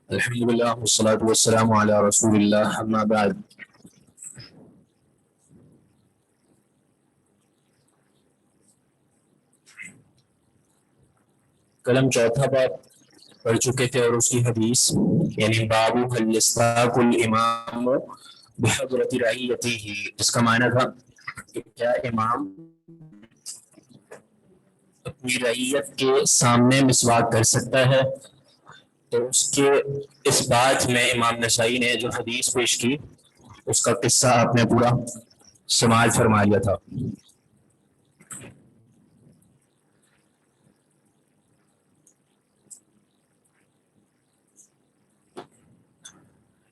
الحمد لله والصلاة والسلام على رسول الله أما بعد. کل ہم چوتھا باب پڑھ چکے تھے اور اس کی حدیث یعنی باب هل يستاق الامام بحضرة رعیته، جس کا معنی تھا کہ کیا امام اپنی رعیت کے سامنے مسواک کر سکتا ہے؟ تو اس کے اس بات میں امام نسائی نے جو حدیث پیش کی اس کا قصہ آپ نے پورا سماعت فرما لیا تھا.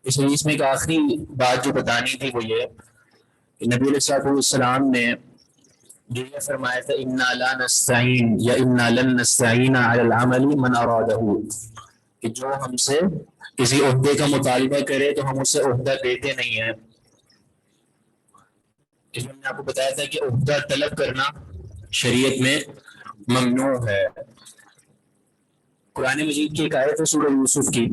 اس حدیث میں ایک آخری بات جو بتانی تھی وہ یہ کہ نبی علیہ السلام نے جو یہ فرمایا تھا انا لا نستعین یا انا لن نستعین علی العمل من ارادہ، کہ جو ہم سے کسی عہدے کا مطالبہ کرے تو ہم اسے عہدہ دیتے نہیں ہیں. اس میں نے آپ کو بتایا تھا کہ عہدہ طلب کرنا شریعت میں ممنوع ہے. قرآن مجید کی ایک آیت ہے سورہ یوسف کی،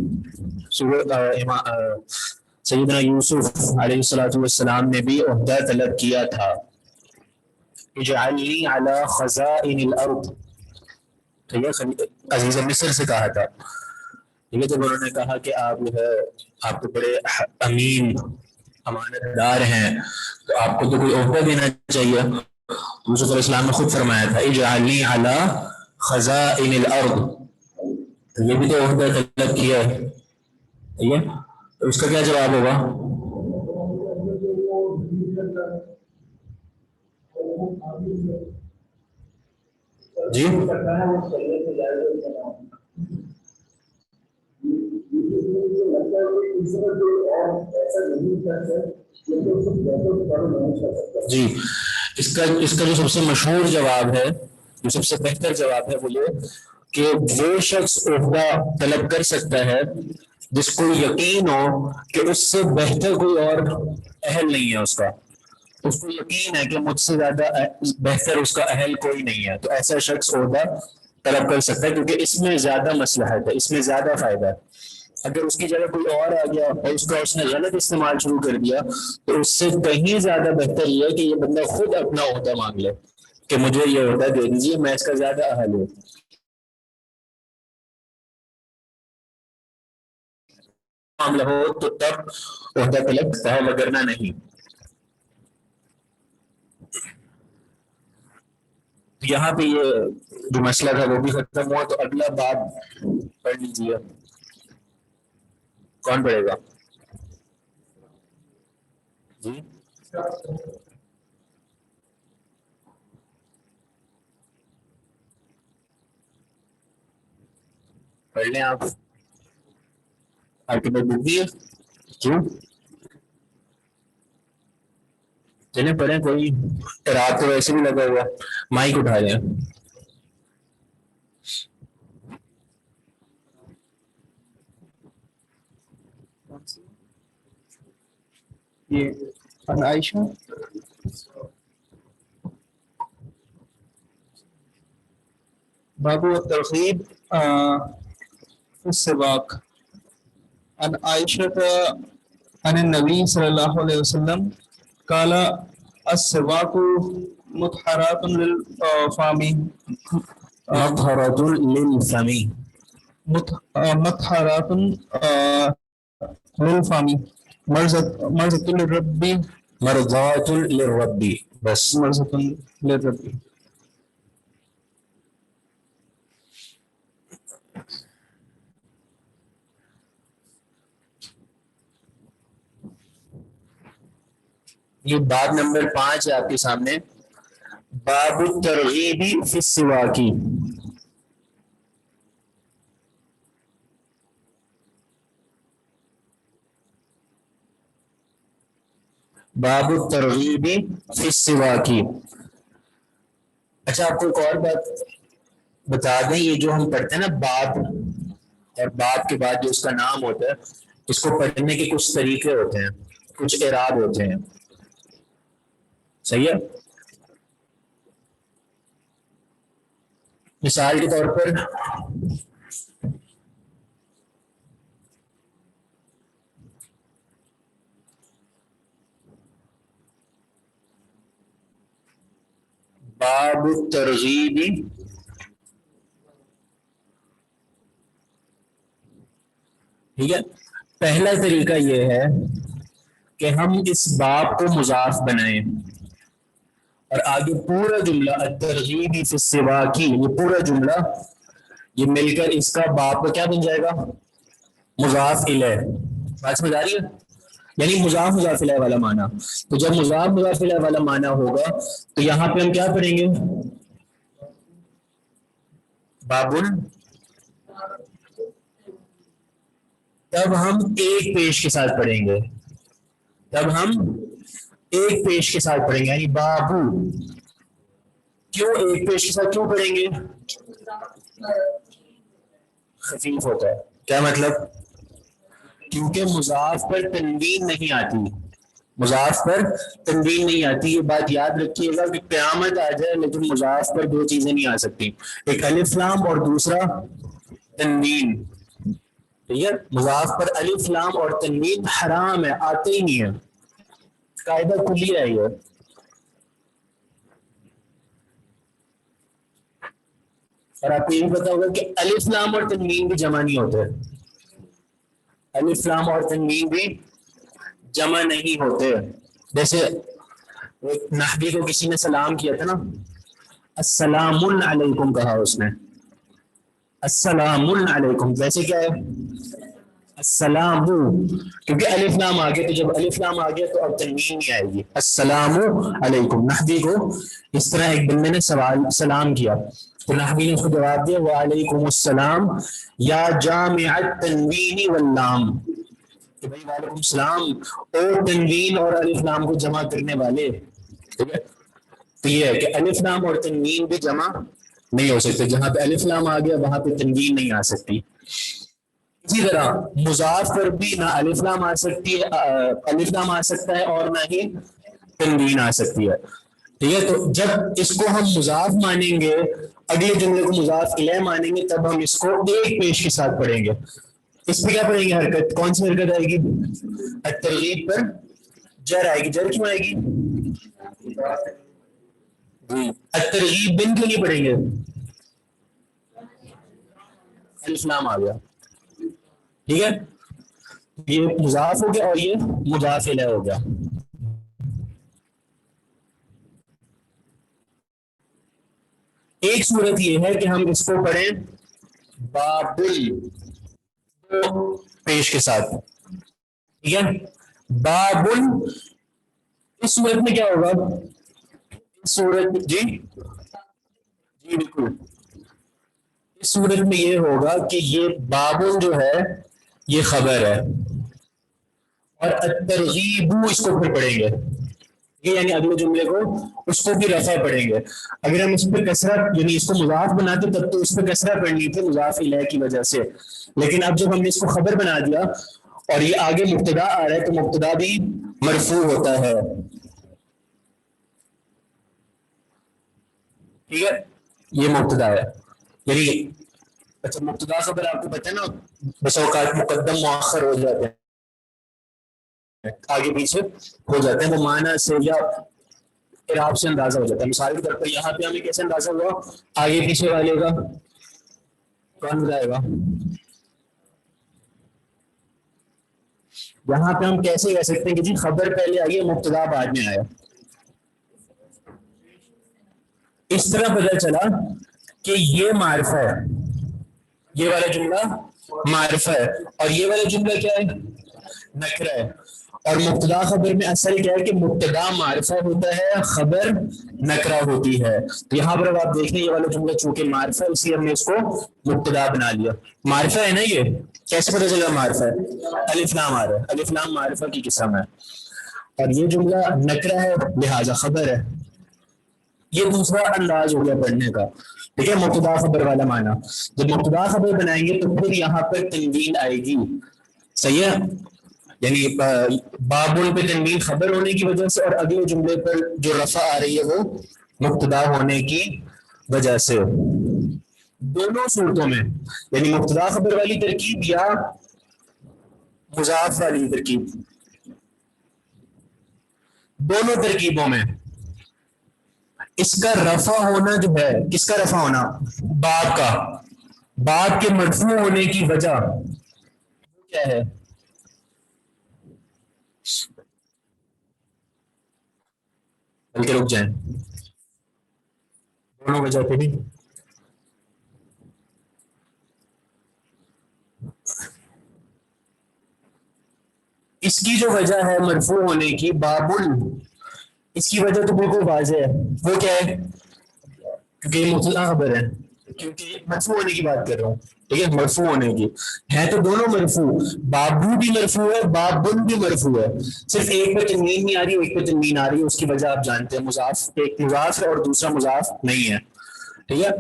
سیدنا یوسف علیہ السلام نے بھی عہدہ طلب کیا تھا، اجعلنی علی خزائن الارض، تو یہ عزیز مصر سے کہا تھا. ٹھیک ہے، جب انہوں نے کہا کہ آپ جو ہے آپ تو بڑے امین امانت دار ہیں تو آپ کو تو کوئی عہدہ دینا چاہیے. یوسف علیہ السلام نے خود فرمایا تھا اجعلنی علی خزائن الارض، یہ بھی تو عہدہ طلب کیا ہے. ٹھیک ہے، تو اس کا کیا جواب ہوگا؟ جی جی اس کا جو سب سے مشہور جواب ہے، جو سب سے بہتر جواب ہے وہ یہ کہ وہ شخص عہدہ طلب کر سکتا ہے جس کو یقین ہو کہ اس سے بہتر کوئی اور اہل نہیں ہے. اس کو یقین ہے کہ مجھ سے زیادہ بہتر اس کا اہل کوئی نہیں ہے، تو ایسا شخص عہدہ طلب کر سکتا ہے کیونکہ اس میں زیادہ مصلحت ہے، اس میں زیادہ فائدہ ہے. اگر اس کی جگہ کوئی اور آ گیا اور اس نے غلط استعمال شروع کر دیا تو اس سے کہیں زیادہ بہتر یہ ہے کہ یہ بندہ خود اپنا عہدہ مانگ لے کہ مجھے یہ عہدہ دے دیجیے، میں اس کا زیادہ اہل ہوں. معاملہ ہو تو تب عہدہ طلب کرتا ہے، وگرنہ نہیں. یہاں پہ یہ جو مسئلہ تھا وہ بھی ختم ہوا، تو اگلا باب پڑھ لیجیے. کون پڑھے گا؟ جی پڑھ لیں آپ کے پاس بک بھی ہے؟ کیوں؟ چلیں پڑھیں، کوئی رات تو ویسے بھی لگا ہوا، مائک اٹھا لیں. یہ عائشہ باب الترغیب في السواک عن عائشة عن النبي صلى الله عليه وسلم قال السواك مطهرات للفم مطهرة للفم مطهرات للفم مرزة للرب مرضاة للرب، بس. مرزة للرب. یہ باب نمبر 5 ہے آپ کے سامنے، باب الترغیب فی السواک. باب الترغیب فی السواک. اچھا، آپ کو ایک اور بات بتا دیں، یہ جو ہم پڑھتے ہیں نا باب، اور باب کے بعد جو اس کا نام ہوتا ہے اس کو پڑھنے کے کچھ طریقے ہوتے ہیں، کچھ اعراب ہوتے ہیں. صحیح ہے؟ مثال کے طور پر باب الترغیب ٹھیک ہے. پہلا طریقہ یہ ہے کہ ہم اس باب کو مضاف بنائیں اور آگے پورا جملہ الترغیب فی السواک، یہ پورا جملہ یہ مل کر اس کا باب کا کیا بن جائے گا؟ مضاف الیہ. بات سمجھ آ رہی ہے؟ یعنی مضاف مضاف الیہ والا معنی. تو جب مضاف مضاف الیہ والا معنی ہوگا تو یہاں پہ ہم کیا پڑھیں گے؟ بابل. تب ہم ایک پیش کے ساتھ پڑھیں گے، تب ہم ایک پیش کے ساتھ پڑھیں گے، یعنی بابو. کیوں ایک پیش کے ساتھ کیوں پڑھیں گے؟ خفیف ہوتا ہے. کیا مطلب؟ کیونکہ مضاف پر تنوین نہیں آتی، مضاف پر تنوین نہیں آتی. یہ بات یاد رکھیے گا کہ قیامت آ جائے لیکن مضاف پر دو چیزیں نہیں آ سکتی، ایک الف لام اور دوسرا تنوین. ٹھیک ہے، مضاف پر الف لام اور تنوین حرام ہے، آتے ہی نہیں ہے، قاعدہ کلی ہے یہ. اور آپ کو یہ پتا ہوگا کہ الف لام اور تنوین بھی جمع نہیں ہوتے، الف لام اور تنوین بھی جمع نہیں ہوتے. جیسے نحوی کو کسی نے سلام کیا تھا نا، السلام علیکم کہا اس نے، السلام علیکم. ویسے کیا ہے؟ السلام، کیونکہ الف لام آ گیا، تو جب الف لام آ گیا تو اب تنوین نہیں آئے گی. السلام علیکم. نحوی کو اس طرح ایک بندے نے سلام کیا تو نحوی نے اس کو جواب دیا وعلیکم السلام یا جامع التنوین واللام، کہ بھائی وعلیکم السلام اور تنوین اور الف لام کو جمع کرنے والے. ٹھیک ہے، تو یہ ہے کہ الف لام اور تنوین بھی جمع نہیں ہو سکتے، جہاں پہ الف لام آ گیا وہاں پہ تنوین نہیں آ سکتی. اسی طرح مضاف پر بھی نہ الف لام آ سکتی ہے، الف لام آ سکتا ہے اور نہ ہی تنوین آ سکتی ہے. ٹھیک ہے، تو جب اس کو ہم مضاف مانیں گے، اگلے جملے کو مضاف الیہ مانیں گے، تب ہم اس کو ایک پیش کے ساتھ پڑھیں گے. اس پہ کیا پڑھیں گے حرکت؟ کون سی حرکت آئے گی؟ الترغیب پر جر آئے گی. جر کیوں آئے گی؟ الترغیب بن کیوں نہیں پڑھیں گے؟ الف لام آ گیا. ٹھیک ہے، یہ مضاف ہو گیا اور یہ مضاف الیہ ہو گیا. ایک صورت یہ ہے کہ ہم اس کو پڑھیں بابل پیش کے ساتھ. ٹھیک ہے، بابل. اس صورت میں کیا ہوگا؟ اس صورت میں جی بالکل، اس صورت میں یہ ہوگا کہ یہ بابل جو ہے یہ خبر ہے اور الترغیب اس کو پھر پڑھیں گے، یعنی اگلے جملے کو اس کو بھی رفع پڑھیں گے. اگر ہم اس پہ کسرہ یعنی اس کو مضاف بناتے تب تو اس پہ کسرہ پڑھنی تھی مضاف الیہ کی وجہ سے، لیکن اب جب ہم نے اس کو خبر بنا دیا اور یہ آگے مبتدا آ رہا ہے تو مبتدا بھی مرفوع ہوتا ہے. ٹھیک ہے، یہ مبتدا ہے. یعنی اچھا مبتدا خبر آپ کو پتہ ہے نا، بس اوقات مقدم مؤخر ہو جاتے ہیں، آگے پیچھے ہو جاتے ہیں، وہ معنی سے یا اعراب سے اندازہ ہو جاتا ہے. مثال کے طور پر یہاں پہ ہمیں کیسے اندازہ ہوا آگے پیچھے والے کا؟ کون بتائے گا؟ یہاں پہ ہم کیسے کہہ سکتے ہیں کہ جی خبر پہلے آئی ہے مبتدا بعد میں آیا؟ اس طرح پتہ چلا کہ یہ معرفہ ہے، یہ والا جملہ معرفہ ہے اور یہ والا جملہ کیا ہے؟ نکرہ ہے. اور مبتدا خبر میں اصل کیا ہے کہ مبتدا معرفہ ہوتا ہے، خبر نکرہ ہوتی ہے. تو یہاں پر اب آپ دیکھیں یہ والا جملہ چونکہ معرفہ ہے اس لیے ہم نے اس کو مبتدا بنا لیا. معرفہ ہے نا، یہ کیسے پتہ چلا معرفہ ہے؟ الف لام آ رہا ہے، الف لام معرفہ کی قسم ہے اور یہ جملہ نکرہ ہے لہذا خبر ہے. یہ دوسرا انداز ہو گیا پڑھنے کا. ٹھیک ہے، مبتدا خبر والا معنی. جب مبتدا خبر بنائیں گے تو پھر یہاں پر تنوین آئے گی. صحیح ہے، یعنی بابل پہ تنوین خبر ہونے کی وجہ سے اور اگلے جملے پر جو رفع آ رہی ہے وہ مبتدا ہونے کی وجہ سے. دونوں صورتوں میں یعنی مبتدا خبر والی ترکیب یا مضاف والی ترکیب، دونوں ترکیبوں میں اس کا رفع ہونا جو ہے، کس کا رفع ہونا؟ باب کا، باب کے مرفوع ہونے کی وجہ کیا ہے؟ بلکہ رک جائیں، دونوں وجہ پہ نہیں، اس کی جو وجہ ہے مرفوع ہونے کی، بابل، اس کی وجہ تو بالکل واضح ہے، وہ کیا ہے؟ کیونکہ یہ مبتدا خبر ہے، کیونکہ مرفوع ہونے کی بات کر رہا ہوں، ٹھیک ہے، مرفوع ہونے کی ہے تو دونوں مرفوع، بابو بھی مرفوع ہے، بابن بھی مرفوع ہے، صرف ایک پہ تنوین نہیں آ رہی، ایک پہ تنوین آ رہی ہے، اس کی وجہ آپ جانتے ہیں، مضاف، ایک مضاف ہے اور دوسرا مضاف نہیں ہے، ٹھیک ہے،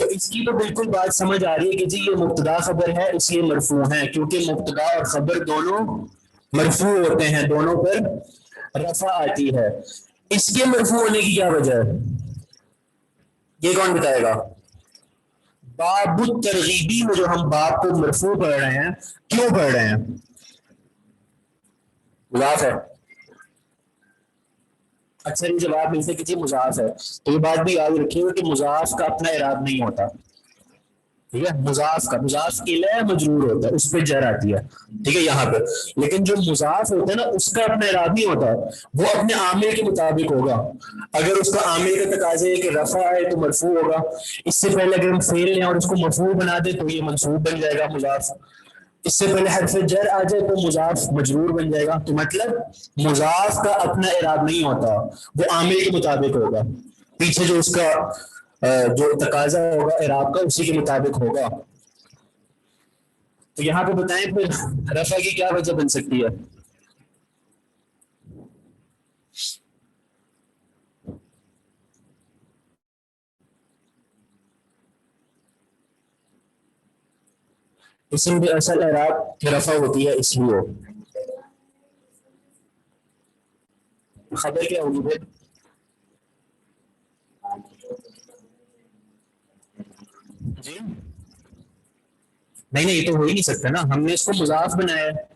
تو اس کی تو بالکل بات سمجھ آ رہی ہے کہ جی یہ مبتدا خبر ہے اس لیے مرفوع ہے، کیونکہ مبتدا اور خبر دونوں مرفوع ہوتے ہیں، دونوں پر رفع آتی ہے، اس کے مرفوع ہونے کی کیا وجہ ہے؟ یہ کون بتائے گا؟ باب الترغیبی میں جو ہم باب کو مرفوع پڑھ رہے ہیں، کیوں پڑھ رہے ہیں؟ مضاف ہے، اکثر یہ جواب ملتے ہیں کہ جی مضاف ہے، تو یہ بات بھی یاد رکھیے کہ مضاف کا اپنا اعراب نہیں ہوتا، ٹھیک ہے، مضاف کا، مضاف الیہ مجرور ہوتا ہے، اس پہ جر آتی ہے، ٹھیک ہے یہاں پہ، لیکن جو مضاف ہوتا ہے نا اس کا اپنا اعراب نہیں ہوتا، وہ اپنے عامل کے مطابق ہوگا، اگر اس کا عامل کا تقاضا ہے کہ رفع ہے تو مرفوع ہوگا، اس سے پہلے اگر ہم فعل لیں اور اس کو مرفوع بنا دیں تو یہ منصوب بن جائے گا مضاف، اس سے پہلے حرف جر آ جائے تو مضاف مجرور بن جائے گا، تو مطلب مضاف کا اپنا اعراب نہیں ہوتا، وہ عامل کے مطابق ہوگا، پیچھے جو اس کا جو تقاضا ہوگا اعراب کا اسی کے مطابق ہوگا، تو یہاں پہ بتائیں پھر رفع کی کیا وجہ بن سکتی ہے؟ اسم بھی اصل اعراب کی رفع ہوتی ہے اس لیے، خبر کیا ہوگی پھر؟ جی نہیں یہ تو ہو ہی نہیں سکتا نا، ہم نے اس کو مضاف بنایا ہے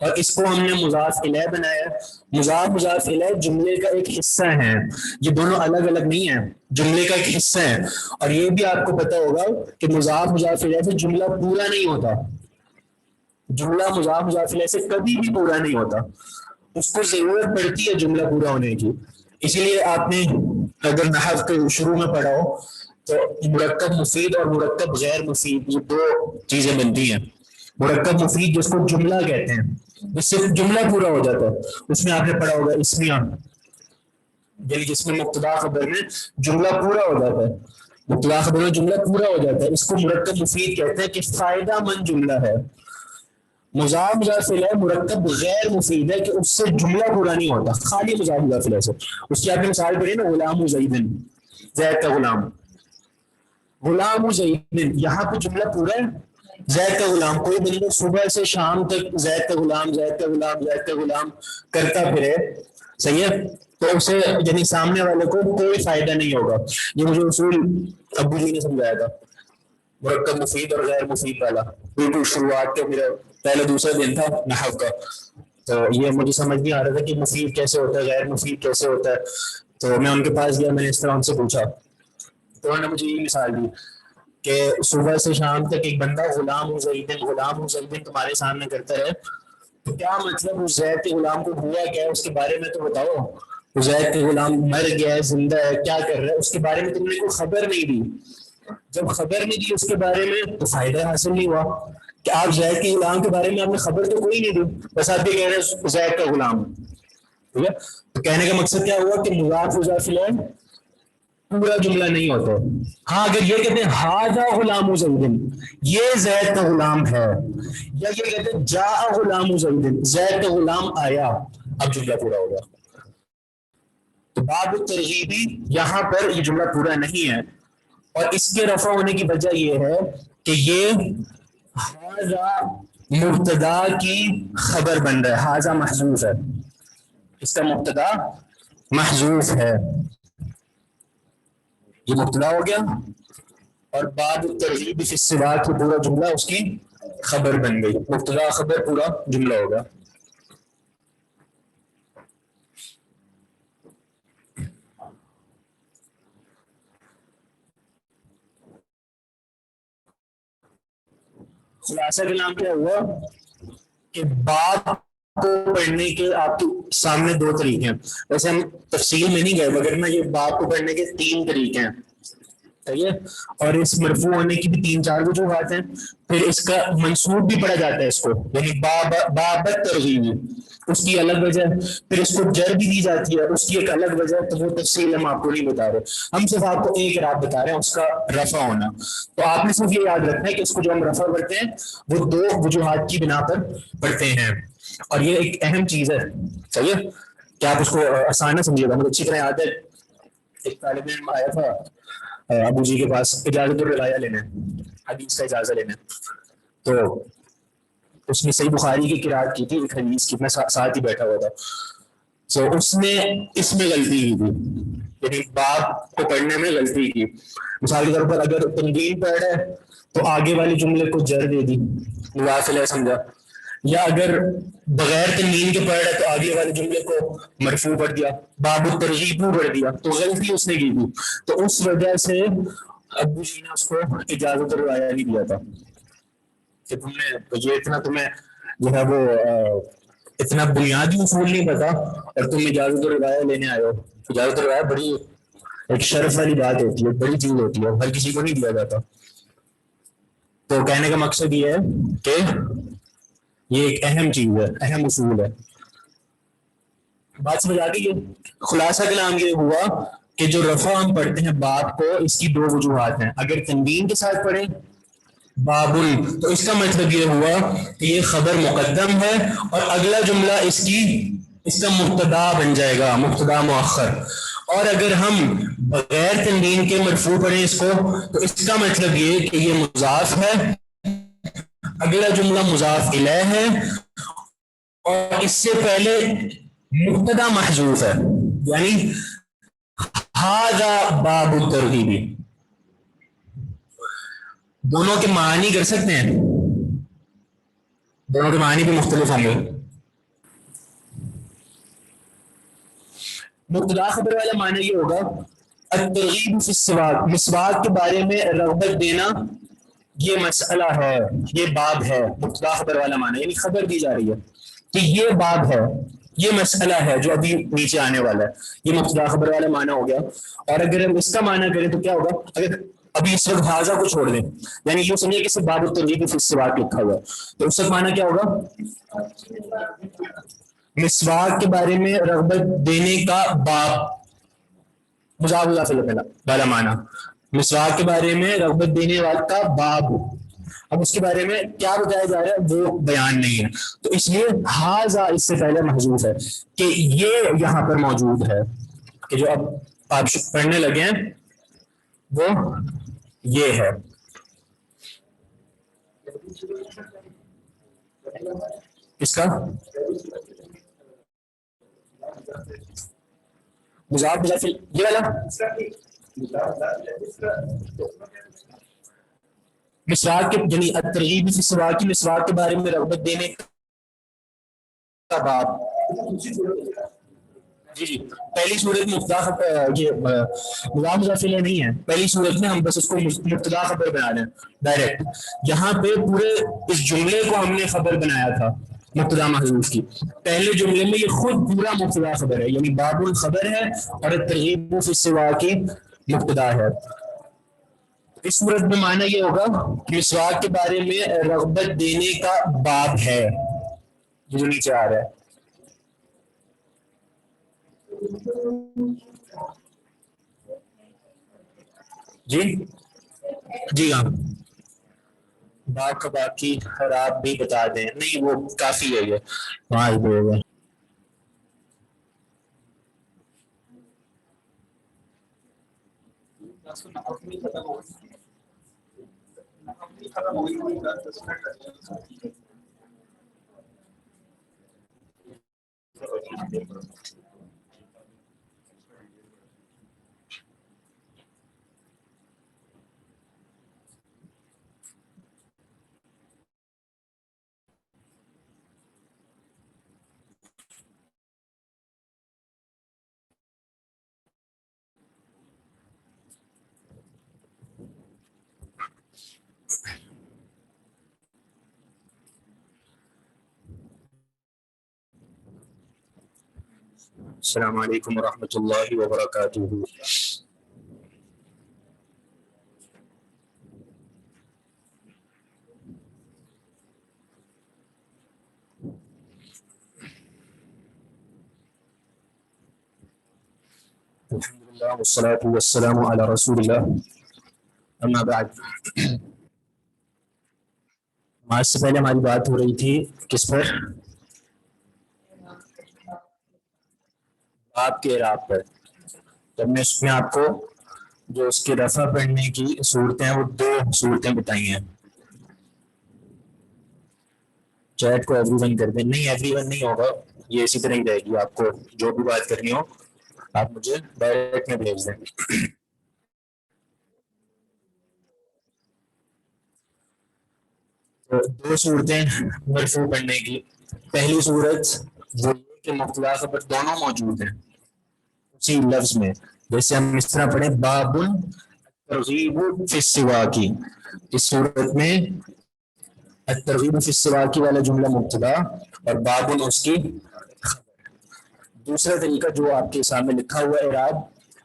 اور اس کو ہم نے مضاف الیہ بنایا ہے، مضاف الیہ جملے کا ایک حصہ ہے، یہ دونوں الگ الگ نہیں ہیں، جملے کا ایک حصہ ہے، اور یہ بھی آپ کو پتا ہوگا کہ مضاف الیہ سے جملہ پورا نہیں ہوتا، جملہ مضاف الیہ سے کبھی بھی پورا نہیں ہوتا، اس کو ضرورت پڑتی ہے جملہ پورا ہونے کی، اسی لیے آپ نے اگر نحو کے شروع میں پڑھا ہو تو مرکب مفید اور مرکب غیر مفید یہ دو چیزیں بنتی ہیں، مرکب مفید جس کو جملہ کہتے ہیں، جس سے جملہ پورا ہو جاتا ہے، اس میں آپ نے پڑھا ہوگا اسمیہ، یعنی جس میں مبتدا خبر میں جملہ پورا ہو جاتا ہے، مبتدا خبر میں جملہ پورا ہو جاتا ہے، اس کو مرکب مفید کہتے ہیں کہ فائدہ مند جملہ ہے، مضاف الیہ مرکب غیر مفید ہے کہ اس سے جملہ پورا نہیں ہوتا، خالی مضاف الیہ سے، اس کی آپ نے مثال پڑھی نا، غلام زیدن، زید کا غلام، غلام زیدن، یہاں پہ جملہ پورا ہے، زید کا غلام، کوئی بندہ صبح سے شام تک زید کا غلام، زید کا غلام، زید کا غلام کرتا پھرے، صحیح ہے، تو اسے یعنی سامنے والے کو کوئی فائدہ نہیں ہوگا، یہ مجھے اصول ابو جی نے سمجھایا تھا، مرکب مفید اور غیر مفید والا، بالکل شروعات کا میرا پہلا دوسرا دن تھا نحو کا، تو یہ مجھے سمجھ نہیں آ رہا تھا کہ مفید کیسے ہوتا ہے، غیر مفید کیسے ہوتا ہے، تو میں ان کے پاس گیا، میں نے اس طرح ان سے پوچھا، تو انہوں نے مجھے یہ مثال دی کہ صبح سے شام تک ایک بندہ غلام زیدن تمہارے سامنے کرتا ہے، تو کیا مطلب اس زید کے غلام کو ہوا کیا ہے اس کے بارے میں تو بتاؤ، اس زید کے غلام مر گیا ہے، زندہ ہے، کیا کر رہا ہے، اس کے بارے میں تم نے کوئی خبر نہیں دی، جب خبر نہیں دی اس کے بارے میں تو فائدہ حاصل نہیں ہوا، کہ آپ زید کے غلام کے بارے میں آپ نے خبر تو کوئی نہیں دی، بس آپ یہ کہہ رہے ہیں زید کا غلام، ٹھیک ہے، تو کہنے کا مقصد کیا ہوا کہ مضاف الیہ پورا جملہ نہیں ہوتا، ہاں اگر یہ کہتے ہیں ھذا غلام زید، یہ زید کا غلام ہے، یا یہ کہتے ہیں جاء غلام زید، زید کا غلام آیا، اب جملہ پورا ہوگا، تو باب الترغیبی یہاں پر یہ جملہ پورا نہیں ہے، اور اس کے رفع ہونے کی وجہ یہ ہے کہ یہ ھذا مبتدا کی خبر بن رہا ہے، ھذا محذوف ہے، اس کا مبتدا محذوف ہے، یہ مبتدا ہو گیا، اور بعد الترغیب فی السواک کی پورا جملہ اس کی خبر بن گئی، مبتدا خبر پورا جملہ ہوگا، خلاصہ کلام کیا ہوا کہ باب کو پڑھنے کے آپ کے سامنے دو طریقے ہیں. ویسے ہم تفصیل میں نہیں گئے مگر یہ باب کو پڑھنے کے تین طریقے ہیں. صحیح ہے. اور اس مرفوع ہونے کی بھی تین چار وجوہات ہیں. پھر اس کا منصوب بھی پڑھا جاتا ہے اس کو, یعنی بابت ترغیب, اس کی الگ وجہ ہے. پھر اس کو جر بھی دی جاتی ہے, اس کی ایک الگ وجہ ہے. تو وہ تفصیل ہم آپ کو نہیں بتا رہے, ہم صرف آپ کو ایک رات بتا رہے ہیں, اس کا رفع ہونا. تو آپ نے صرف یہ یاد رکھنا ہے کہ اس کو جو ہم رفع کرتے ہیں وہ دو وجوہات کی بنا پر پڑھتے ہیں, اور یہ ایک اہم چیز ہے. صحیح ہے کہ آپ اس کو آسان نہ سمجھیے گا. مجھے اچھی طرح یاد ہے ایک طالب علم آیا تھا ابو جی کے پاس اجازت الروایہ لینے, حدیث کا اجازہ لینے. تو اس نے صحیح بخاری کی قرأت کی تھی ایک حدیث کی, میں ساتھ ہی بیٹھا ہوا تھا. تو اس نے اس میں غلطی کی تھی, یعنی باب کو پڑھنے میں غلطی کی. مثال کے طور پر اگر تنوین پڑھ رہا ہے تو آگے والے جملے کو جر دے دی, مواصل ہے سمجھا. یا اگر بغیر تنوین کے پڑھ رہا ہے تو آگے والے جملے کو مرفوع پڑھ دیا, باب الترغیب پڑھ دیا. تو غلطی اس نے کی تھی. تو اس وجہ سے ابو جی نے اس کو اجازت الروایا نہیں دیا تھا کہ تم نے یہ اتنا تمہیں جو ہے وہ اتنا بنیادی اصول نہیں پتا اور تم اجازت الروایا لینے آئے ہو. اجازت الروایا بڑی ایک شرف والی بات ہوتی ہے, بڑی چیز ہوتی ہے, ہر کسی کو نہیں دیا جاتا. تو کہنے کا مقصد یہ ہے کہ یہ ایک اہم چیز ہے, اہم اصول ہے. بات سمجھ آ گئی ہے. خلاصہ کلام یہ ہوا کہ جو رفع ہم پڑھتے ہیں باب کو, اس کی دو وجوہات ہیں. اگر تنوین کے ساتھ پڑھیں بابل, تو اس کا مطلب یہ ہوا کہ یہ خبر مقدم ہے اور اگلا جملہ اس کا مبتدا بن جائے گا, مبتدا مؤخر. اور اگر ہم بغیر تنوین کے مرفوع پڑھیں اس کو, تو اس کا مطلب یہ کہ یہ مضاف ہے, اگلا جملہ مضاف الیہ ہے, اور اس سے پہلے مبتدا محذوف ہے, یعنی ھذا باب الترغیب. دونوں کے معنی کر سکتے ہیں, دونوں کے معنی بھی مختلف ہوں گے. مبتدا خبر والا معنی یہ ہوگا الترغیب فی السواک, مسواک کے بارے میں رغبت دینا, یہ مسئلہ ہے, یہ باب ہے. مبتدا خبر والا معنی یعنی خبر دی جا رہی ہے کہ یہ باب ہے, یہ مسئلہ ہے جو ابھی نیچے آنے والا ہے. یہ مبتدا خبر والا معنی ہو گیا. اور اگر ہم اس کا معنی کریں تو کیا ہوگا, اگر ابھی اس وقت حاضہ کو چھوڑ دیں, یعنی یہ سمجھے کہ صرف باب الترغیب فی السواک لکھا ہوا ہے, تو اس وقت معنی کیا ہوگا, مسواک کے بارے میں رغبت دینے کا باب, مضاف الیہ والا معنی, مسواک کے بارے میں رغبت دینے والا کا باب. اب اس کے بارے میں کیا بتایا جا رہا ہے وہ بیان نہیں ہے, تو اس لیے ھذا اس سے پہلے محذوف ہے کہ یہ یہاں پر موجود ہے, کہ جو اب آپ پڑھنے لگے ہیں وہ یہ ہے. اس کا مضاف مضاف یہ والا مسواک کے, یعنی الترغیب فی السواک, مسواک کے بارے میں رغبت دینے کا باب. جی جی, پہلی صورت مبتدا یہ مضاف مضاف الیہ نہیں ہے. پہلی صورت میں ہم بس اس کو مبتدا خبر بنا رہے ہیں ڈائریکٹ. یہاں پہ پورے اس جملے کو ہم نے خبر بنایا تھا مبتدا محذوف کی. پہلے جملے میں یہ خود پورا مبتدا خبر ہے, یعنی باب الخبر ہے اور الترغیب فی السواک کی مبتدا ہے. اس صورت میں معنی یہ ہوگا کہ مسواک کے بارے میں رغبت دینے کا باب ہے, جو نیچے آ رہا ہے. جی جی ہاں, باق کا باقی اور آپ بھی بتا دیں. نہیں وہ کافی ہے, یہ وہاں ہوگا. السلام علیکم ورحمۃ اللہ وبرکاتہ. الحمدللہ والصلاۃ والسلام علی رسول اللہ. اما بعد. آج سے پہلے ہماری بات ہو رہی تھی کس پر؟ باب کے اعراب پر. تو ہم نے اس میں آپ کو جو اس کے رفع پڑھنے کی صورتیں ہیں وہ 2 صورتیں بتائی ہیں. چیٹ کو ایوری ون کر دیں. نہیں ایوری ون نہیں ہوگا, یہ اسی طرح ہی رہے گی. آپ کو جو بھی بات کرنی ہو آپ مجھے ڈائریکٹ میں بھیج دیں. تو 2 صورتیں مرفوع پڑھنے کی. پہلی صورت وہ یہ کہ مبتدا خبر دونوں موجود ہیں اسی لفظ میں. جیسے ہم اس طرح پڑھیں باب الترغیب فی السواک. اس صورت میں الترغیب فی السواک والا جملہ مبتدا اور باب اس کی خبر. دوسرا طریقہ جو آپ کے سامنے لکھا ہوا اعراب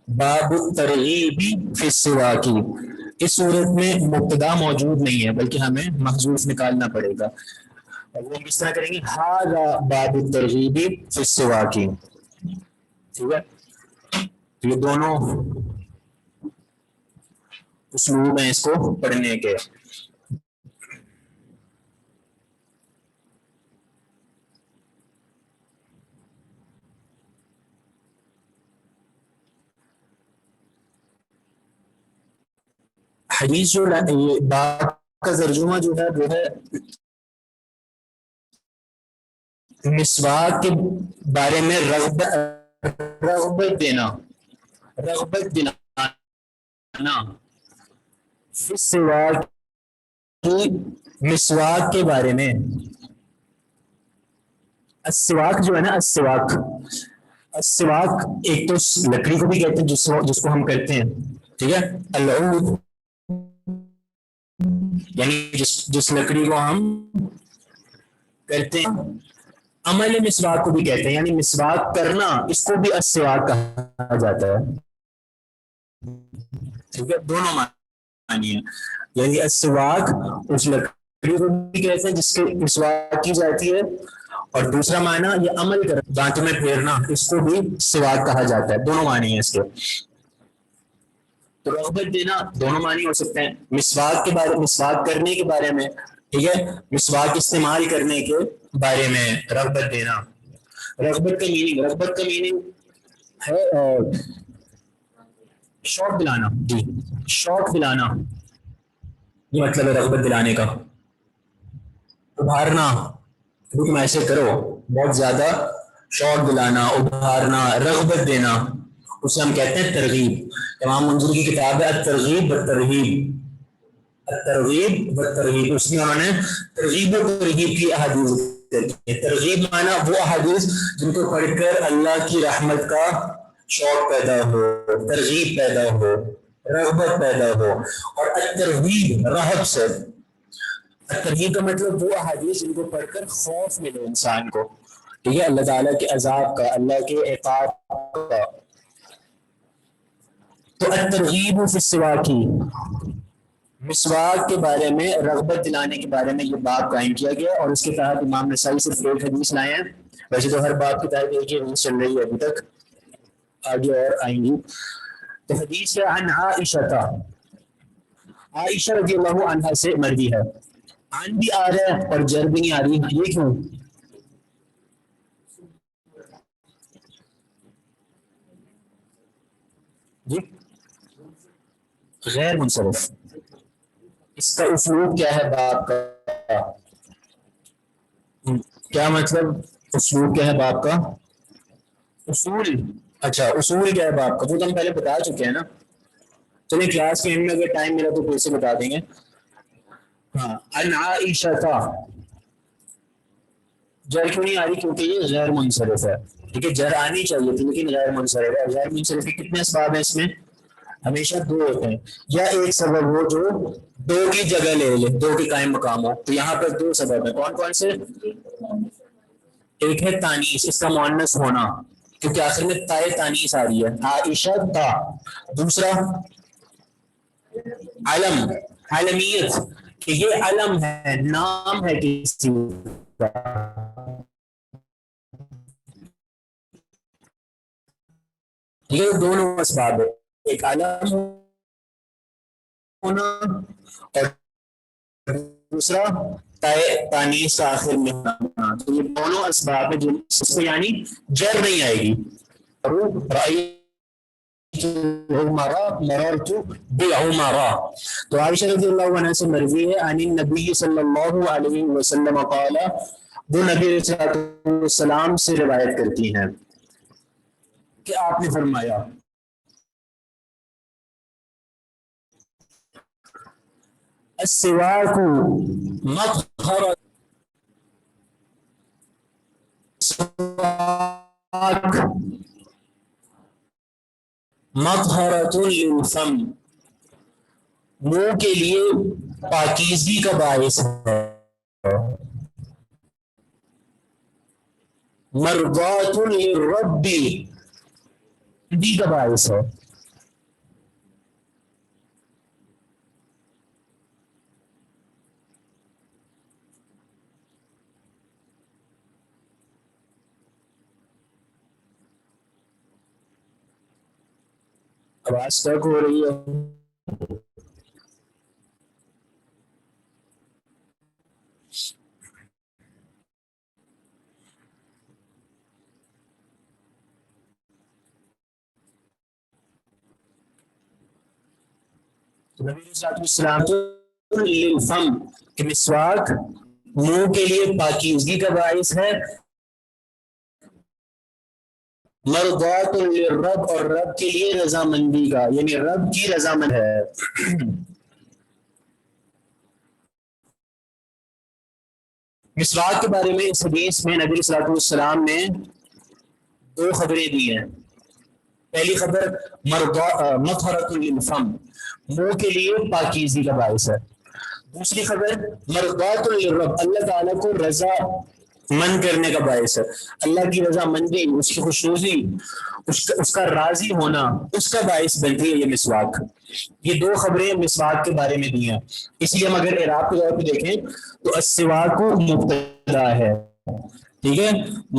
باب الترغیب فی السواک. اس صورت میں مبتدا موجود نہیں ہے بلکہ ہمیں محذوف نکالنا پڑے گا. اور وہ ہم اس طرح کریں گے ھذا باب الترغیب فی السواک. ٹھیک ہے. تو یہ دونوں اسلوب ہیں اس کو پڑھنے کے. حدیث جو باب کا ترجمہ جو ہے وہ ہے مسواک کے بارے میں رغبت دینا فی السواک کی مسواک کے بارے میں. السواک جو ہے نا السواک ایک تو لکڑی کو بھی کہتے ہیں جس کو ہم کرتے ہیں. ٹھیک ہے. العود یعنی جس لکڑی کو ہم کرتے ہیں. عمل مسواک کو بھی کہتے ہیں یعنی مسواک کرنا, اس کو بھی السواک کہا جاتا ہے. ٹھیک ہے. دونوں معنی ہیں. یعنی السواک اس لکڑی کو بھی کہتے ہیں جس کے مسواک کی جاتی ہے, اور دوسرا معنی یہ عمل کر دانتوں میں پھیرنا, اس کو بھی سواک کہا جاتا ہے. دونوں معنی ہیں اس کے. تو رغبت دینا دونوں معنی ہو سکتے ہیں. مسواک کے بارے مسواک کرنے کے بارے میں. ٹھیک ہے. مسواک استعمال کرنے کے بارے میں رغبت دینا. رغبت کا میننگ ہے شوق دلانا. جی شوق دلانا یہ مطلب ہے رغبت دلانے کا. ابھارنا, تم ایسے کرو, بہت زیادہ شوق دلانا, ابھارنا, رغبت دینا, اسے ہم کہتے ہیں ترغیب. امام منذری کی کتاب ہے الترغیب والترہیب. اس میں انہوں نے ترغیب و ترہیب کی احادیث. ترغیب معنی وہ احادیث جن کو پڑھ کر اللہ کی رحمت کا شوق پیدا ہو, ترغیب پیدا ہو, رغبت پیدا ہو. اور الترہیب رہب سے. الترہیب کا مطلب وہ احادیث جن کو پڑھ کر خوف ملے انسان کو. ٹھیک ہے. اللہ تعالیٰ کے عذاب کا, اللہ کے عقاب کا. تو الترغیب فی السواک مسواک کے بارے میں رغبت دلانے کے بارے میں یہ باب قائم کیا گیا. اور اس کے تحت امام نسائی صرف 1 حدیث لائے ہیں. ویسے تو ہر باب کے تحت ایک ہی حدیث چل رہی ہے ابھی تک, آگے اور آئیں گی. تو حدیث ہے عن عائشہ رضی اللہ عنہا سے مروی ہے. عن بھی آ رہا ہے اور جر بھی نہیں آ رہی. یہ کیوں؟ جی غیر منصرف. اس کا اسلوب کیا ہے باب کا؟ کیا مطلب اسلوب کیا ہے باب کا؟ اصول. اچھا اصول کیا ہے باب کا وہ تو ہم پہلے بتا چکے ہیں نا. چلیے کلاس کے اینڈ میں اگر ٹائم ملا تو پھر سے بتا دیں گے. ہاں عن عائشہ تھا. جر کیوں نہیں آ رہی؟ کیونکہ یہ غیر منصرف ہے. ٹھیک ہے. جر آنی چاہیے تھی لیکن غیر منصرف ہے. غیر منصرف کے کتنے اسباب ہیں اس میں؟ ہمیشہ 2 ہوتے ہیں. یا ایک سبب ہو جو 2 کی جگہ لے لے, 2 کے قائم مقام ہو. تو یہاں پر 2 سبب ہیں. کون کون سے؟ ایک ہے تانیث, اس کا مؤنث ہونا. کیونکہ آخر میں تائے تانیث آ رہی ہے. عائشہ تا. دوسرا علم، علمیت، کہ یہ علم ہے، نام ہے کسی کا. یہ دونوں اسباب ہے، ایک علم ہونا اور دوسرا تانیث آخر میں ہونا. تو یہ دونوں اسباب ہیں جن سے یعنی جر نہیں آئے گی. مررت بعمرہ. تو عائشہ رضی اللہ عنہ سے مروی ہے عن النبی صلی اللہ علیہ وسلم قال، وہ نبی علیہ السلام سے روایت کرتی ہیں کہ آپ نے فرمایا السواک مطہرۃ، سواک مطہرۃ للفم، منہ کے لیے پاکیزگی کا باعث ہے، مرضات للرب، دی کا باعث ہے. آواز تک ہو رہی ہے. نبی علیہ السلام للفم کہ مسواک منہ کے لیے پاکیزگی کا باعث ہے، مرضات للرب اور رب کے لیے رضامندی کا، یعنی رب کی رضامند ہے. مسواک کے بارے میں اس حدیث میں نبی صلی اللہ علیہ وسلم نے دو خبریں دی ہیں. پہلی خبر مطہرۃ للفم، منہ کے لیے پاکیزگی کا باعث ہے. دوسری خبر مرضات للرب، اللہ تعالیٰ کو رضا مند کرنے کا باعث ہے. اللہ کی رضا مندی، اس کی خوشنودی، اس کا راضی ہونا، اس کا باعث بنتی ہے یہ مسواک. یہ دو خبریں مسواک کے بارے میں دی ہیں. اس لیے ہم اگر اعراب کے طور پہ دیکھیں تو السواک مبتدا ہے، ٹھیک ہے،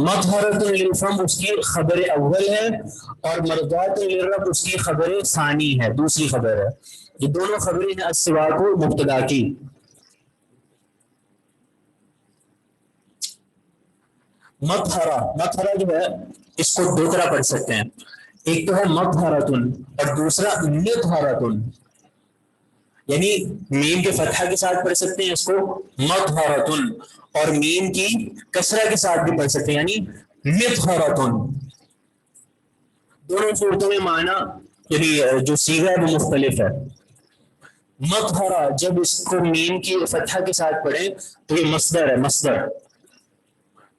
مطہرۃ للفم اس کی خبر اول ہے اور مرضات للرب اس کی خبر ثانی ہے، دوسری خبر ہے. یہ دونوں خبریں ہیں السواک مبتدا کی. مطہرہ جو ہے اس کو دو طرح پڑھ سکتے ہیں، ایک تو ہے مطہرۃن اور دوسرا مطہرۃن، یعنی میم کے فتحہ کے ساتھ پڑھ سکتے ہیں اس کو مطہرۃن، اور میم کی کسرہ کے ساتھ بھی پڑھ سکتے ہیں یعنی مطہرۃن. دونوں صورتوں میں معنی یعنی جو صیغہ ہے وہ مختلف ہے. مطہرہ جب اس کو میم کی فتحہ کے ساتھ پڑھیں تو یہ مصدر ہے، مصدر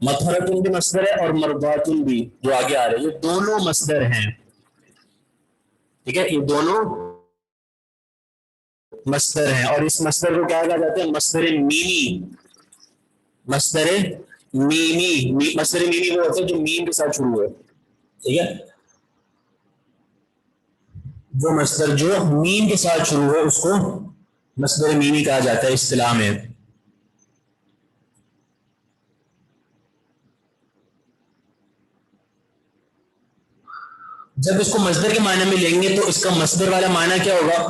مطہرۃن بھی مصدر ہے اور مرضاتن بھی جو آگے آ رہے ہیں، یہ دونوں مصدر ہیں. ٹھیک ہے، یہ دونوں مصدر ہیں اور اس مصدر کو کیا کہا جاتا ہے؟ مصدر میمی. مصدر میمی، مصدر میمی وہ ہوتا ہے جو میم کے ساتھ شروع ہے. ٹھیک ہے، وہ مصدر جو میم کے ساتھ شروع ہے اس کو مصدر میمی کہا جاتا ہے اصطلاح میں. جب اس کو مصدر کے معنی میں لیں گے تو اس کا مصدر والا معنی کیا ہوگا؟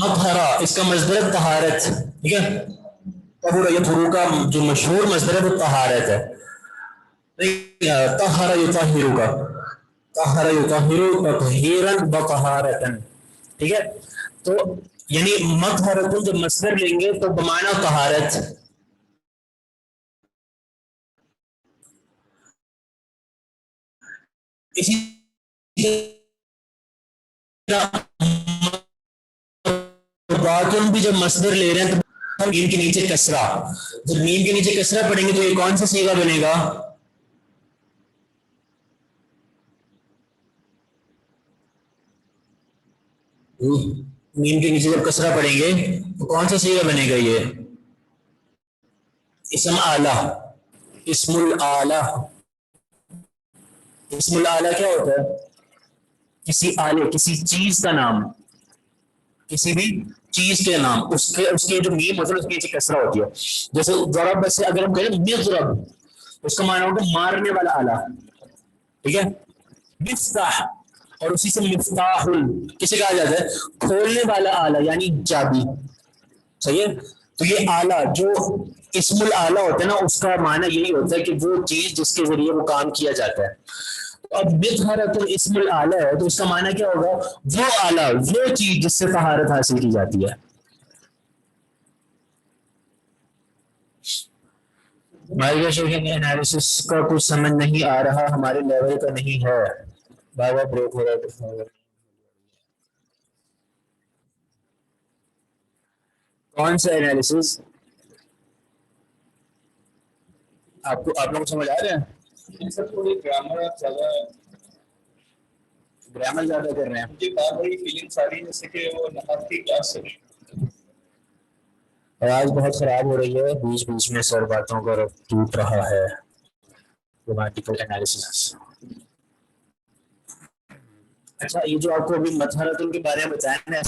مطہرہ، اس کا مصدر طہارت. ٹھیک ہے، طہور یطہر کا جو مشہور مصدر ہے وہ طہارت ہے. طہر یطہر کا، طہر یطہر تطہیرا وطہارتا. ٹھیک ہے، تو یعنی مطہرۃ جب مصدر لیں گے تو بمعنی طہارت. اسی باطن بھی جب مصدر لے رہے ہیں تو میم کے نیچے کسرہ، جب میم کے نیچے کسرہ پڑھیں گے تو یہ کون سا صیغہ بنے گا؟ میم کے نیچے جب کسرہ پڑھیں گے تو کون سا صیغہ بنے گا؟ یہ اسم آلہ، اسم الآلہ. اسم الاعلیٰ کیا ہوتا ہے؟ کسی آلے، کسی چیز کا نام، کسی بھی چیز کے نام، اس کے جو میم ہوتا ہے اس کے نیچے کسرہ ہوتی ہے. جیسے ضرب سے اگر ہم کہیں مضرب، اس کا معنی ہوگا مارنے والا آلہ، ٹھیک ہے. مفتاح، اور اسی سے مفتاح کسے کہا جاتا ہے؟ کھولنے والا آلہ یعنی چابی. صحیح ہے. تو یہ آلہ جو اسم الاعلیٰ ہوتا ہے نا، اس کا معنی یہی ہوتا ہے کہ وہ چیز جس کے ذریعے وہ کام کیا جاتا ہے. اب مطہرۃ اسم الاعلیٰ ہے تو اس کا معنی کیا ہوگا؟ وہ آلہ، وہ چیز جس سے طہارت حاصل کی جاتی ہے. انالیسس کا کچھ سمجھ نہیں آ رہا، ہمارے لیول کا نہیں ہے. بار بار بریک ہو رہا ہے. کون سا انالیسس؟ آپ لوگوں کو سمجھ آ رہا ہے؟ گرامر زیادہ کر رہے ہیں. مجھے بات بڑی فیلنگس آ رہی ہے جیسے کہ وہ نحوی کی کلاس سے آواز بہت خراب ہو رہی ہے، بیچ بیچ میں سر باتوں کا ٹوٹ رہا ہے. Grammatical analysis. اچھا، یہ جو آپ کو ابھی مطہرۃ کے بارے میں بتایا نا،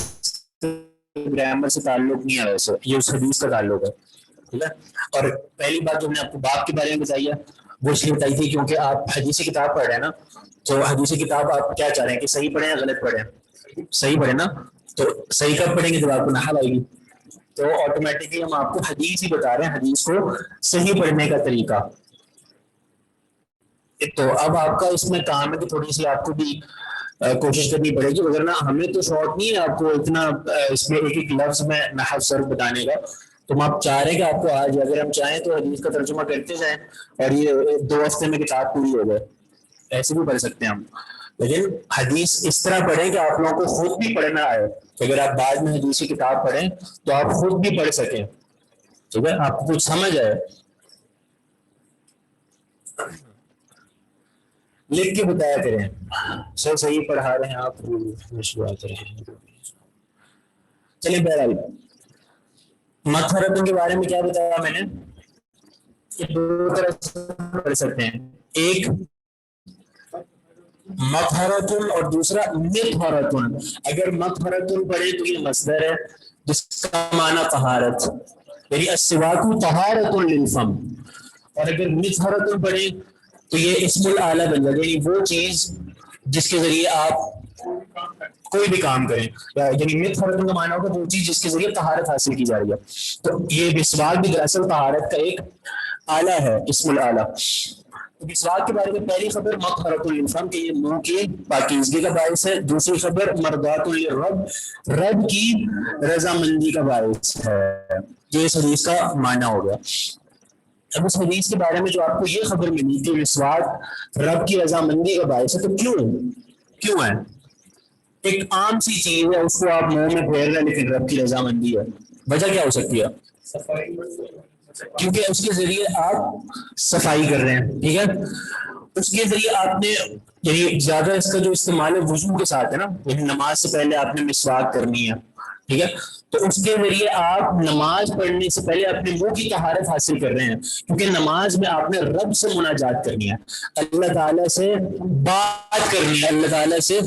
گرامر سے تعلق نہیں ہے، ویسے یہ اس حدیث کا تعلق ہے، ٹھیک ہے. اور پہلی بات جو ہم نے آپ کو باب کے بارے میں بتائی ہے وہ اس لیے بتائی تھی کیونکہ آپ حدیث کتاب پڑھ رہے ہیں نا، تو حدیث کتاب آپ کیا چاہ رہے ہیں کہ صحیح پڑھیں یا غلط پڑھیں؟ صحیح پڑھیں نا. تو صحیح کب پڑھیں گے جب آپ کو نحو آئے گی، تو آٹومیٹکلی ہم آپ کو حدیث ہی بتا رہے ہیں، حدیث کو صحیح پڑھنے کا طریقہ. تو اب آپ کا اس میں کام ہے کہ تھوڑی سی آپ کو بھی کوشش کرنی پڑے گی، وغیرہ ہمیں تو شوق نہیں ہے آپ کو اتنا اس میں ایک ایک لفظ میں نحو صرف بتانے کا. تو ہم آپ چاہ رہے ہیں کہ آپ کو آج اگر ہم چاہیں تو حدیث کا ترجمہ کرتے جائیں اور یہ 2 ہفتے میں کتاب پوری ہو جائے. ایسے بھی پڑھ سکتے ہیں ہم، لیکن حدیث اس طرح پڑھیں کہ آپ لوگوں کو خود بھی پڑھنا آئے. اگر آپ بعد میں حدیث کی کتاب پڑھیں تو آپ خود بھی پڑھ سکیں، ٹھیک ہے، آپ کو کچھ سمجھ آئے. لکھ کے بتایا کریں. سر صحیح پڑھا رہے ہیں آپ. چلیے بہرحال مطہرۃ کے بارے میں کیا بتایا میں نے کہ 2 طرح سے پڑھ سکتے ہیں، ایک مطہرۃ اور دوسرا مطہرۃ. اگر مطہرۃ پڑھے تو یہ مصدر ہے جس کا معنی طہارت، یعنی السواک طہارۃ للفم. اور اگر مطہرۃ پڑھے تو یہ اسم الاعلیٰ بن جائے، یعنی وہ چیز جس کے ذریعے آپ کوئی بھی کام کریں، یعنی مطہرۃ کا معنی ہوگا وہ چیز جس کے ذریعے طہارت حاصل کی جا رہی ہے. تو یہ مسواک بھی دراصل طہارت کا ایک آلہ ہے، اسم الاعلیٰ. مسواک کے بارے میں پہلی خبر مطہرۃ للفم کہ یہ منہ کی پاکیزگی کا باعث ہے. دوسری خبر مرضات للرب، رب کی رضامندی کا باعث ہے. یہ اس حدیث کا معنی ہو گیا. اب اس حدیث کے بارے میں جو آپ کو یہ خبر ملی کہ مسواک رب کی رضامندی کا باعث ہے، تو کیوں ہے؟ ایک عام سی چیز ہے، اس کو آپ منہ میں پھیر رہے ہیں لیکن رب کی رضامندی ہے. وجہ کیا ہو سکتی ہے؟ کیونکہ اس کے ذریعے آپ صفائی کر رہے ہیں، ٹھیک ہے. اس کے ذریعے آپ نے یعنی زیادہ اس کا جو استعمال ہے وضو کے ساتھ ہے نا، یعنی نماز سے پہلے آپ نے مسواک کرنی ہے، ٹھیک ہے. تو اس کے ذریعے آپ نماز پڑھنے سے پہلے اپنے منہ کی طہارت حاصل کر رہے ہیں، کیونکہ نماز میں آپ نے رب سے مناجات کرنی ہے، اللہ تعالیٰ سے بات کرنی ہے، اللہ تعالیٰ سے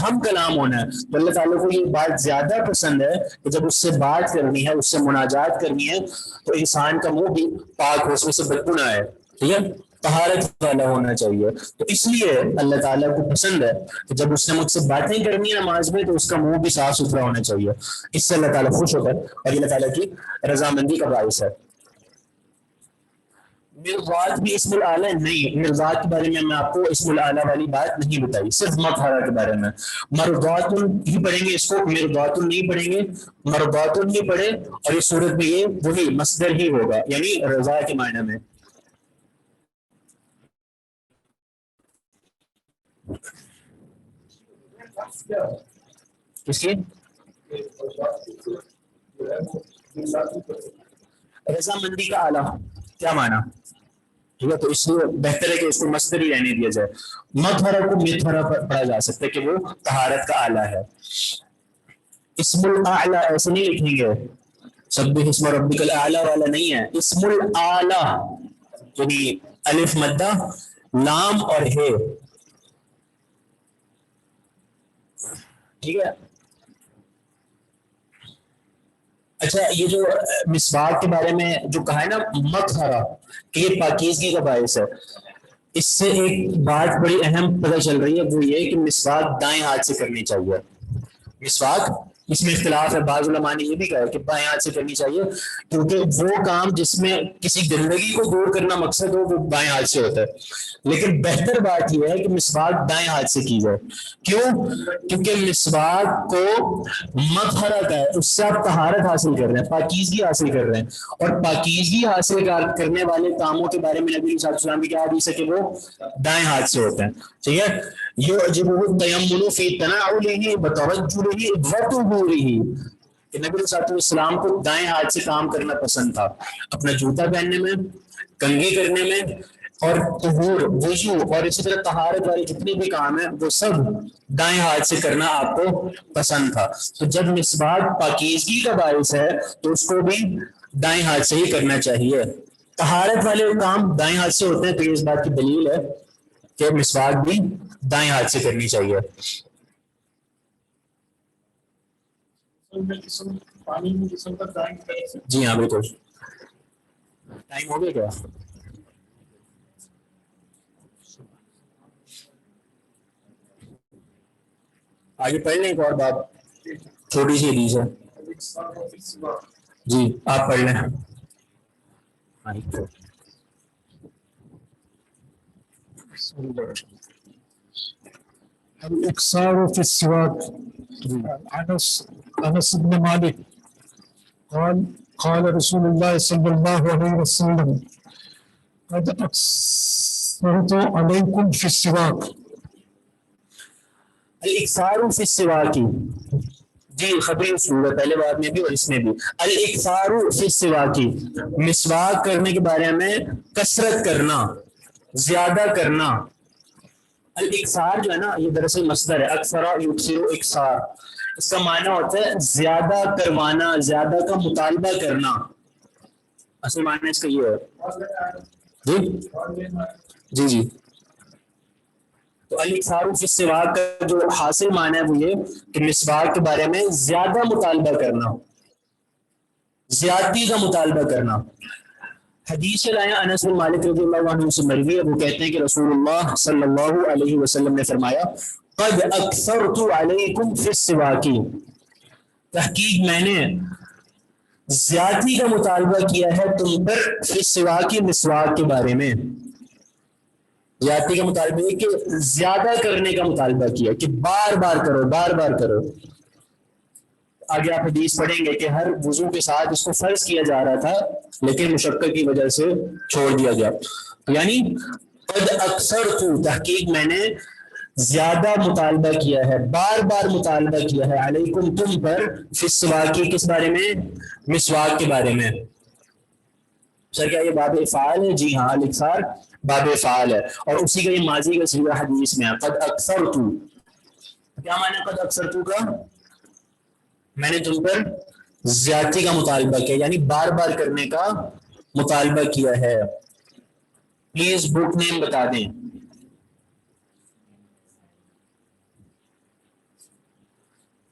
ہم کلام ہونا ہے. تو اللہ تعالیٰ کو یہ بات زیادہ پسند ہے کہ جب اس سے بات کرنی ہے، اس سے مناجات کرنی ہے تو انسان کا منہ بھی پاک ہو، اس میں سے بدبو نہ آئے، ٹھیک ہے، طہارت والا ہونا چاہیے. تو اس لیے اللہ تعالیٰ کو پسند ہے کہ جب اس نے مجھ سے باتیں کرنی ہے نماز میں تو اس کا منہ بھی صاف ستھرا ہونا چاہیے. اس سے اللہ تعالیٰ خوش ہوتا ہے اور یہ اللہ تعالیٰ کی رضامندی کا باعث ہے. مرضات بھی اسم الاعلیٰ نہیں. مرضات کے بارے میں آپ کو اسم الاعلیٰ والی بات نہیں بتائی، صرف مطہرہ کے بارے میں. مرضات ہی پڑھیں گے اس کو، مرضات نہیں پڑھیں گے. مرضات نہیں پڑھے اور اس صورت میں یہ وہی مصدر ہی ہوگا، یعنی رضا کے معنی میں. کس کی رضامندی کا آلہ کیا معنی، ٹھیک ہے. تو اس لیے بہتر ہے کہ اس کو مصدر ہی رہنے دیا جائے. مطہرہ کو مطہرہ پڑھا جا سکتا ہے کہ وہ طہارت کا آلہ ہے. اسم الاعلیٰ ایسے نہیں لکھیں گے، سبح اسم ربک الاعلیٰ والا نہیں ہے. اسم الاعلیٰ یعنی الف مدہ لام اور ہے، ٹھیک ہے. اچھا یہ جو مسواک کے بارے میں جو کہا ہے نا مطہرہ کہ یہ پاکیزگی کا باعث ہے، اس سے ایک بات بڑی اہم پتہ چل رہی ہے، وہ یہ کہ مسواک دائیں ہاتھ سے کرنی چاہیے. مسواک اس میں اختلاف ہے، بعض علماء نے یہ بھی کہا کہ بائیں ہاتھ سے کرنی چاہیے کیونکہ وہ کام جس میں کسی گندگی کو دور کرنا مقصد ہو وہ بائیں ہاتھ سے ہوتا ہے، لیکن بہتر بات یہ ہے کہ مسواک دائیں ہاتھ سے کی جائے. کیوں؟ کیونکہ مسواک کو مطہرت ہے، اس سے آپ طہارت حاصل کر رہے ہیں، پاکیزگی حاصل کر رہے ہیں، اور پاکیزگی حاصل کرنے والے کاموں کے بارے میں نبی صلی اللہ علیہ وسلم کی کیا حدیث ہے کہ وہ دائیں ہاتھ سے ہوتے ہیں. ٹھیک ہے. یعجبہ التیمن فی تناولہ بترجلہ وطہورہ کہ نبی صلی اللہ علیہ وسلم کو دائیں ہاتھ سے کام کرنا پسند تھا، اپنا جوتا پہننے میں، کنگھی کرنے میں، اور طہور وضو اور اسی طرح طہارت والے جتنے بھی کام ہیں وہ سب دائیں ہاتھ سے کرنا آپ کو پسند تھا. تو جب مسواک پاکیزگی کا باعث ہے تو اس کو بھی دائیں ہاتھ سے ہی کرنا چاہیے. طہارت والے کام دائیں ہاتھ سے ہوتے ہیں تو یہ اس بات کی دلیل ہے کہ مسواک بھی دائیں ہاتھ سے کرنی چاہیے. جی ہاں بالکل. ٹائم ہو گیا کیا؟ آگے پڑھ لیں ایک اور بات، چھوٹی سی حدیث ہے. جی آپ پڑھ لیں. الاكثار في السواك. انس بن مالك قال رسول الله صلى الله عليه وسلم قد اكثرت عليكم في السواك. الاکثار فی السواک، جی خبری اصول ہے پہلے بات میں بھی اور اس میں بھی. الاکثار فی السواک، مسواک کرنے کے بارے میں کثرت کرنا، زیادہ کرنا. الاکثار جو ہے نا یہ دراصل مصدر ہے، اکثر یکثر اکثار، اس کا معنی ہوتا ہے زیادہ کروانا، زیادہ کا مطالبہ کرنا. اصل معنی اس کا یہ ہے. جی جی. تو الاکثار فی السواک کا جو حاصل معنی ہے وہ یہ کہ مسواک کے بارے میں زیادہ مطالبہ کرنا، زیادتی کا مطالبہ کرنا. حدیث لائیں انس بن مالک رضی اللہ عنہ سے مروی ہے، وہ کہتے ہیں کہ رسول اللہ صلی اللہ علیہ وسلم نے فرمایا قد اکثرت علیکم فی السواک، تحقیق میں نے زیادتی کا مطالبہ کیا ہے تم پر فی السواک، مسواک کے بارے میں. زیادتی کا مطالبہ ہے کہ زیادہ کرنے کا مطالبہ کیا کہ بار بار کرو، بار بار کرو. آگے آپ حدیث پڑھیں گے کہ ہر وضو کے ساتھ اس کو فرض کیا جا رہا تھا لیکن مشقت کی وجہ سے چھوڑ دیا گیا. یعنی قد اکثرت، تحقیق میں نے زیادہ مطالبہ کیا ہے، بار بار مطالبہ کیا ہے، علیکم تم پر، فی السواک، کس بارے میں؟ مسواک کے بارے میں. سر کیا یہ باب افعال ہے؟ جی ہاں، الاکثار باب افعال ہے اور اسی کا یہ ماضی کا صیغہ حدیث میں ہے. قد اکثرت، کیا معنی قد اکثرت کا؟ میں نے تم پر زیادتی کا مطالبہ کیا، یعنی بار بار کرنے کا مطالبہ کیا ہے. پلیز بک نیم بتا دیں.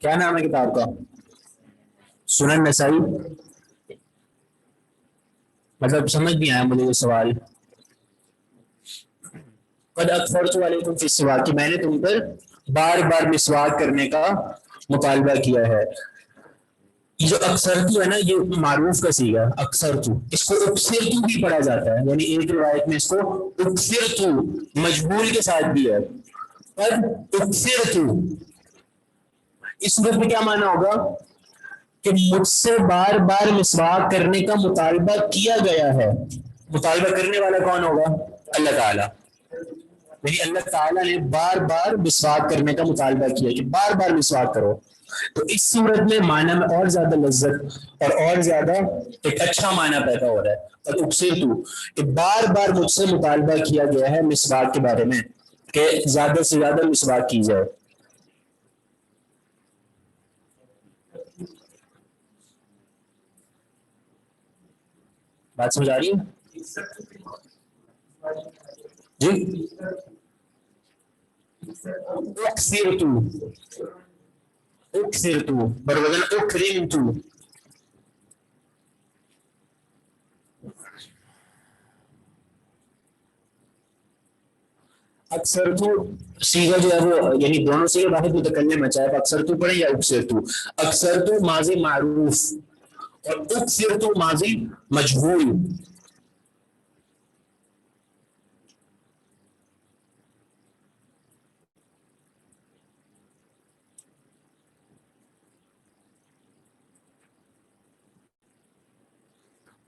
کیا نام ہے کتاب کا؟ سنن نسائی. مطلب سمجھ نہیں آیا مجھے یہ سوال. قد اکثرت علیکم فی السواک، میں نے تم پر بار بار مسواک کرنے کا مطالبہ کیا ہے. یہ جو اکثرتو ہے نا یہ معروف کا صیغہ ہے، اکثرتو. اس کو اکثرتو بھی پڑھا جاتا ہے، یعنی ایک روایت میں اس کو اکثرتو مجبور کے ساتھ بھی ہے. قد اکثرتو، اس صورت میں کیا معنی ہوگا کہ مجھ سے بار بار مسواک کرنے کا مطالبہ کیا گیا ہے. مطالبہ کرنے والا کون ہوگا؟ اللہ تعالیٰ. یعنی اللہ تعالیٰ نے بار بار مسواک کرنے کا مطالبہ کیا کہ بار بار مسواک کرو. تو اس صورت میں معنی میں اور زیادہ لذت اور زیادہ ایک اچھا معنی پیدا ہو رہا ہے. اور اکثرتو کہ بار بار مجھ سے مطالبہ کیا گیا ہے مسواک کے بارے میں کہ زیادہ سے زیادہ مسواک کی جائے. بات سمجھ آ رہی ہے؟ جی اکثرتو اکثرتو بروزن اکرمتو. اکثر تو سیغہ جو ہے وہ یعنی دونوں سے واحد متکلم ہے، چاہے اکثر تو پڑھیں یا اکثر تو. اکثر تو ماضی معروف اور اکثر تو ماضی مجہول.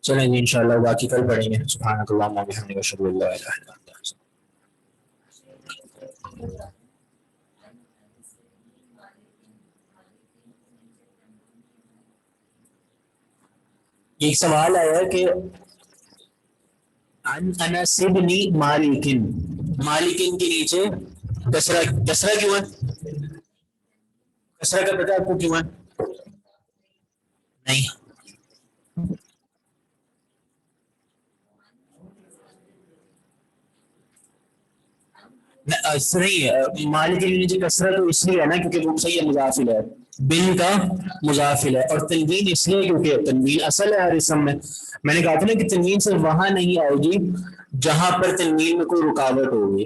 چلیں جی انشاءاللہ باقی کل پڑھیں گے. سبحانک اللہم و بحمدک اشہد ان لا الہ الا انت. ایک سوال آیا ہے کہ عن انس بن مالک، مالکن کے نیچے کسرہ، کسرہ کیوں ہے؟ کسرہ کا پتہ آپ کو کیوں ہے؟ نہیں نہیں، مالک کے نیچے کسرہ تو اس لیے ہے نا کیونکہ وہ صحیح مضافل ہے، بن کا مضافل ہے. اور تنوین اس لیے کیونکہ تنوین اصل ہے ہر اسم میں. میں نے کہا تھا نا کہ تنوین صرف وہاں نہیں آئے گی جہاں پر تنوین میں کوئی رکاوٹ ہوگی.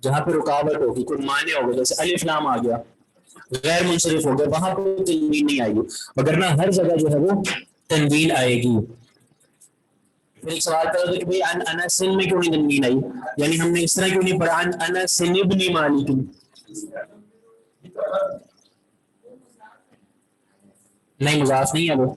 جہاں پہ رکاوٹ ہوگی، کوئی مانع ہوگا، جیسے الف لام آ گیا، غیر منصرف ہو گیا، وہاں پہ تنوین نہیں آئے گی. وگرنہ ہر جگہ جو ہے وہ تنوین آئے گی. پھر ایک سوال پیدا ہوتا ہے کہ بھئی عن انس میں کیوں نہیں تنوین آئی؟ یعنی ہم نے اس طرح کیوں نہیں پڑھا عن انس بن مالک؟ نہیں مضاف نہیں ہے وہ.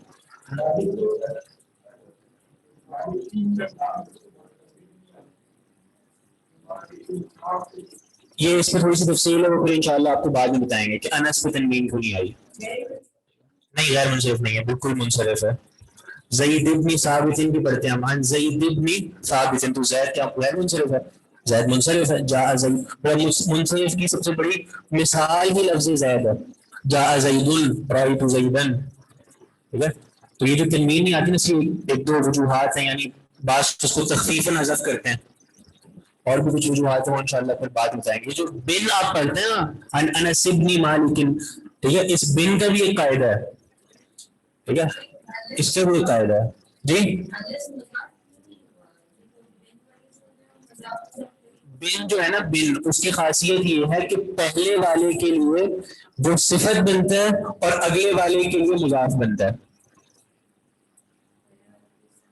یہ اس پہ تھوڑی سی تفصیل ہے، وہ پھر انشاءاللہ آپ کو بعد میں بتائیں گے کہ انس پہ تنوین کیوں نہیں آئی. نہیں غیر منصرف نہیں ہے، بالکل منصرف ہے. زید ابن ثابت بھی پڑھتے ہیں ہم، عن زید ابن ثابت، تو زید کیا غیر منصرف ہے؟ زید منصرف ہے. جاء زید، اور منصرف کی سب سے بڑی مثال ہی لفظ زید ہے. جاء زید رأیت زیدا. ٹھیک ہے، تو یہ جو تنوین نہیں آتی نا، اس کی ایک دو وجوہات ہیں، یعنی بعض اس کو تخفیفاً حذف کرتے ہیں، اور بھی کچھ وجوہات ہیں وہ انشاءاللہ پھر بعد میں بتائیں گے. جو بن آپ پڑھتے ہیں نا عن انس بن مالک، ٹھیک ہے، اس بن کا بھی ایک قاعدہ ہے. ٹھیک ہے، اس سے بھی ایک قاعدہ ہے. جی بن جو ہے نا، بن اس کی خاصیت یہ ہے کہ پہلے والے کے لیے وہ صفت بنتا ہے اور اگلے والے کے لیے مضاف بنتا ہے.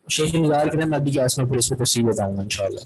شیخ مزار کے نام ابھی کلاس میں پھر اس کو تفصیل بتاؤں گا انشاءاللہ.